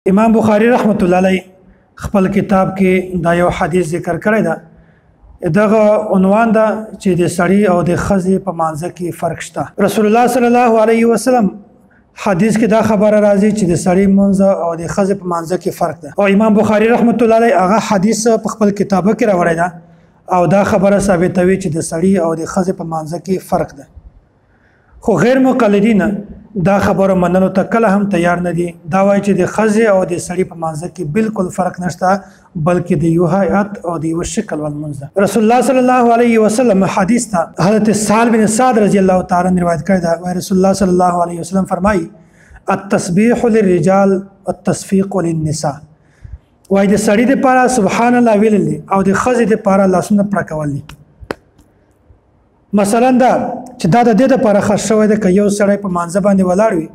امام بخاری رحمت الله علیه خپل کتاب کې دا یو حدیث ذکر کړی دا دغه عنوان دا چې د سړی او د ښځې په مانځ کې فرق شته. رسول الله صلی الله علیه وسلم حدیث کې دا خبره راځي چې د سړی مانځ او د ښځې په مانځ کې فرق ده، او امام بخاری رحمت الله علیه هغه حدیث په خپل کتاب کې راوړی ده او دا خبره ثابتوي چې د سړی او د ښځې په مانځ کې فرق ده. خو غیر مقلدین دا خبره منلو ته کله هم تیار نه دي. دا وایي چې د ښځې او د سړي په مانځ کې بالکل فرق نشته، بلکې د یو هیئت او د یو شکل والمنځ ده. رسول الله صلی الله علیه وسلم حدیث ته حضرت سهل بن سعد رضی الله تعالی عنہ روایت کړی ده. وایي رسول الله صلی الله علیه وسلم فرمایي التسبیح للرجال والتصفیق للنساء. وایي د سړي دپاره سبحان الله ویل دي او د ښځې دپاره لاسونه پړکول دي. مثلا دا چې دا د دې دپاره خاص شوی ده که یو سړی په مانځه باندې ولاړ وي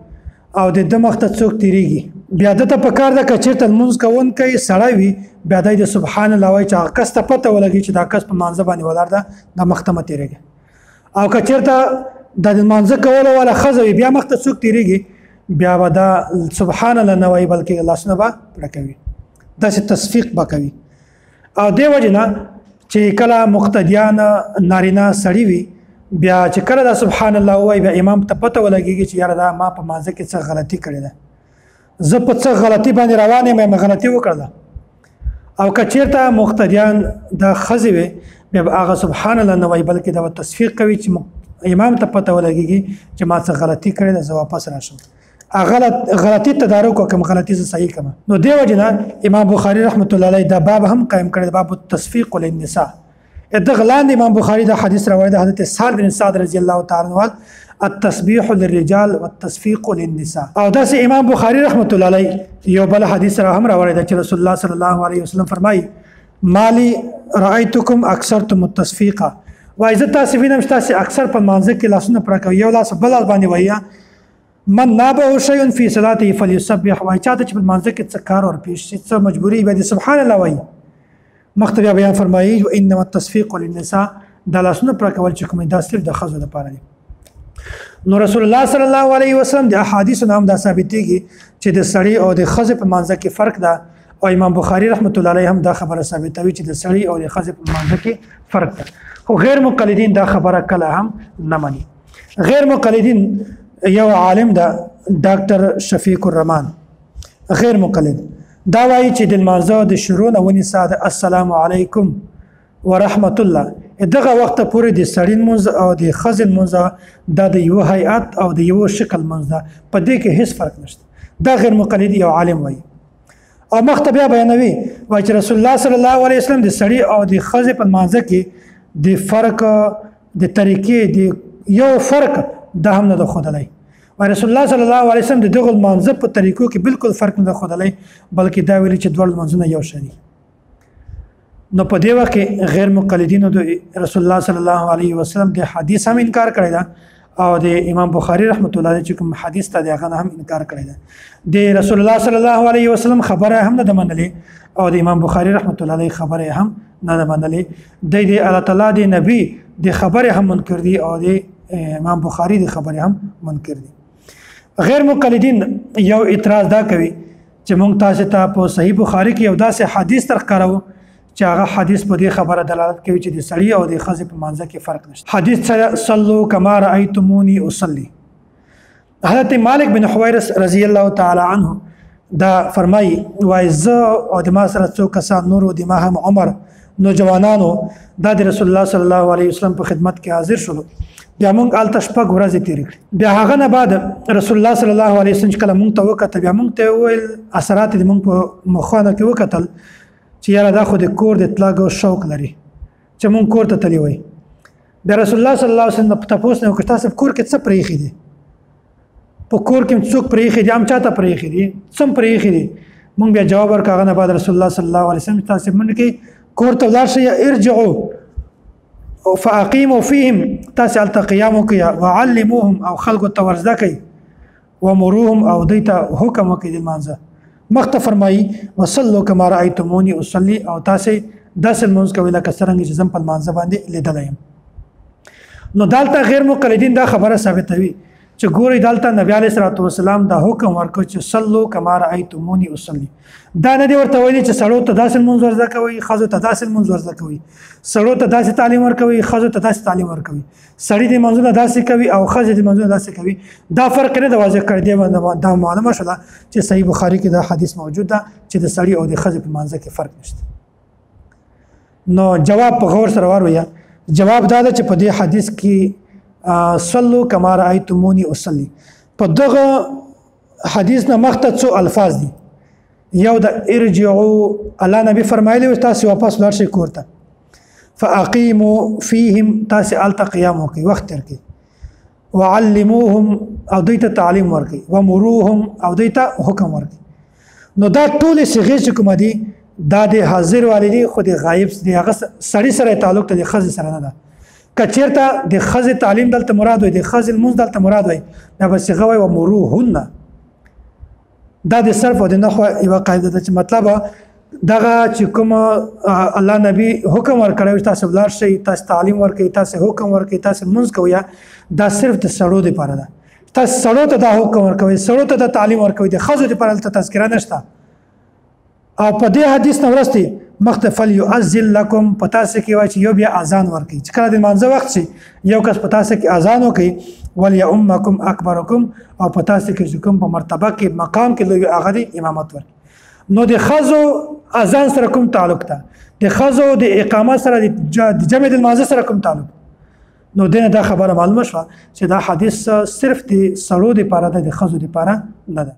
او د ده مخ ته څوک تېرېږي، بیا ده ته پکار ده که چېرته لمونځ کوونکی سړی وي بیا دی د سبحان الله وایي چې هغه کس ته پته ولګي چې دا کس په مانځه باندې ولاړ ده، دا مخ ته مه تېرېږي. او که چېرته د مانځه کولو والا ښځه وي بیا مخ ته څوک تېرېږي بیا به دا سبحان الله نه وایي بلکې لاسونه به پړکوي، داسې تصفیق به کوي. او دې وجې نه چې کله مقتدیان نارینه سړي وي بیا چې کله دا سبحان الله وایي بیا امام ته پته ولګېږي چې یاره دا ما په مانځه کې څه غلطي کړې ده، زه په څه غلطي باندې روان یم، مې غلطي وکړله. او که چېرته مقتدیان دا ښځې وي بیا به هغه سبحان الله نه وایي بلکې دا تصفیق کوي چې امام ته پته ولګېږي چې ما څه غلطي کړې ده، زه واپس راشم غلطي تدارک وکړم، غلطي زه صحیح کړم. نو دې وجې نه امام بخاري رحمت الله علیه دا باب هم قایم کړی، باب التصفیق للنساء. دغه لاندې امام بخاري دا حدیث راوړی د حضرت سهل بن سعد رضی الله تعالی عنہ التسبیح للرجال والتصفیق للنساء. او داسې امام بخاري رحمت الله علیه یو بل حدیث را هم راوړی ده چې رسول الله صلی الله علیه وسلم فرمایي مالی رأیتکم اکثرتم التصفیقا. وایي زه تاسې وینم چې تاسې اکثر په مانځه کې لاسونه پړکوئ، یو لاس بل لاس باندې وایي من نابه شیء فی صلاته فلیسبح. وایي چاته چې په مانځه کې څه کار ورپېښ شي څه مجبوري بیا د سبحان الله وایي. مخته بیا بیان فرمایي انما التصفیق للنساء، دا لاسونه پړکول چې کوم دا صرف د ښځو دپاره دي. نو رسول الله صلی الله علیه وسلم د احادیثو نه هم دا ثابتېږي چې د سړي او د ښځې په مانځه کې فرق ده، او امام بخاري رحمت الله علیه هم دا خبره ثابتوي چې د سړي او د ښځې په مانځه کې فرق ده. خو غیر مقلدین دا خبره کله هم نه مني. غیر مقلدین یو عالم ده ډاکټر شفیق الرحمن غیر مقلد، دا وایي چې د لمانځه د شروع نه ونیسه د السلام علیکم ورحمت الله دغه وخته پورې د سړي لمونځ او د ښځې لمونځ دا د یو هیئت او د یو شکل لمونځ ده، په دې کې هیڅ فرق نشته. دا غیر مقلد یو عالم وایي. او مخته بیا بیانوي وایي چې رسول الله صلی الله علیه وسلم د سړي او د ښځې په لمانځه کې د فرق د طریقې د یو فرق دا هم نه ده ښودلی. رسول الله صلی الله علیه وسلم د دغه لمانځه په طریقو کې بالکل فرق نه ده ښودلی، بلکې دا ویلي چې دواړه لمانځونه یو شی دي. نو په دې وخت کې غیر مقلدینو د رسول الله صلی الله علیه وسلم د حدیث هم انکار کړی ده، او د امام بخاري رحمت الله علیه چې کوم حدیث ته د هغه نه هم انکار کړی ده. د رسول الله صلی الله علیه وسلم خبره هم نه ده منلې، او د امام بخاري رحمت الله علیه خبره هم نه ده منلې. د الله تعالی د نبی د خبره هم منکر دي او د امام بخاري د خبره هم منکر دي. غیر مقلدین یو اعتراض دا کوي چې مونږ تاسو ته په صحیح بخاري کې یو داسې حدیث درښکارو چې هغه حدیث په دې خبره دلالت کوي چې د سړي او د ښځې په مانځه کې فرق نشته. حدیث صلو کما رأیتمونی اصلی. حضرت مالک بن حویرث رضی الله تعالی عنه دا فرمایي وایي زه او د ما سره څو کسان نور د ما هم عمر نوجوانانو دا د رسول الله صلی الله علیه وسلم په خدمت کې حاضر شولو، بیا مونږ هلته شپږ ورځې تېرې کړې. بیا هغه نه بعد رسول الله صلی الله علیه وسلم چې کله مونږ ته وکتل بیا مونږ ته وویل اثرات یې مونږ په مخانه کې وکتل چې یاره دا خو د کور د تلاګو شوق لري چې مونږ کور ته تللی وای. بیا رسول الله صلی الله علیه وسلم تپوس نه وکړ تاسو په کور کې څه پرېښي دي، په کور کې څوک پرېښي دي، هم چاته پرېښي دي، څه پرېښي دي. مونږ بیا جواب ورکړ. هغه نه بعد رسول الله صلی الله علیه وسلم تاسو مونږ کې کور ته ولاړ شئ ارجعوا فاقیموا فیهم، تاسو هلته قیام وکړئ وعلموهم او خلکو ته ور زده کړئ ومروهم او دوی ته حکم وکړئ د لمانځه. مخته فرمایي وصلوا کما رأیتمونی اصلي، او تاسې داسې لمونځ کوئ لکه څرنګه چې زه په لمانځه باندې لیدلی یم. نو دلته غیر مقلدین دا خبره ثابتوي چې ګورئ دلته نبی علیه الصلاۃ والسلام دا حکم ورکړ چې صلو کما رأیتمونی اصلي. دا نه دی ورته ویلي چې سړو ته داسې لمونځ ورزده کوئ ښځو ته داسې لمونځ ورزده کوئ، سړو ته داسې تعلیم ورکوي ښځو ته داسې تعلیم ورکوي، سړي د لمونځونه داسې کوي او ښځې د لمونځونه داسې کوي. دا فرق نه دی واضح کړی دی. دا معلومه شوله چې صحیح بخاري کې دا حدیث موجود ده چې د سړي او د ښځې په لمانځه کې فرق نشته. نو جواب په غور سره واورئ. جواب دا ده چې په دې حدیث کې صلو کما رأیتمونی اصلي، په دغه حدیث نه مخته څو الفاظ دي. یو د ارجعوا، الله نبی فرمایلی و تاسو واپس لاړ شئ کور ته، فاقیموا فیهم، تاسو هلته قیام وکړئ وخت تیر کړئ، وعلموهم او دوی ته تعلیم ورکړئ، ومروهم او دوی ته حکم ورکړئ. نو دا ټولې صیغې چې کومه دي دا د حاضر والی دي، خو د غایب د هغه سړي سره تعلق ته د ښځې سره نه ده. که چېرته د ښځې تعلیم دلته مراد وي، د ښځې لمونځ دلته مراد وي، دا به صیغه وایي ومروهن. دا د صرف او د نحو یوه قاعده ده چې مطلب دغه چې کوم الله نبی حکم ورکړی تاسو ولاړ شئ، تاسو تعلیم ورکړئ، تاسو حکم ورکړئ، تاسو لمونځ کوئ، دا صرف د سړو دپاره ده. تاسو سړو ته دا حکم ورکوئ، سړو ته دا تعلیم ورکوئ، د ښځو دپاره هلته تذکره نشته. او په دې حدیث نه وروسته مخته فلیؤذن لکم، په تاسو کې وایي چې یو بیا اذان ورکړي، چې کله د لمانځه وخت شي یو کس په تاسو کې اذان وکړي، ولیؤمکم اکبرکم، او په تاسو کې چې کوم په مرتبه کې مقام کې لوی هغه دی امامت ورکړي. نو د ښځو اذان سره کوم تعلق ده؟ د ښځو د اقامت سره د جمع د لمانځه سره کوم تعلق؟ نو دینه دا خبره معلومه شوه چې دا حدیث صرف د سړو دپاره ده، د ښځو دپاره نه ده.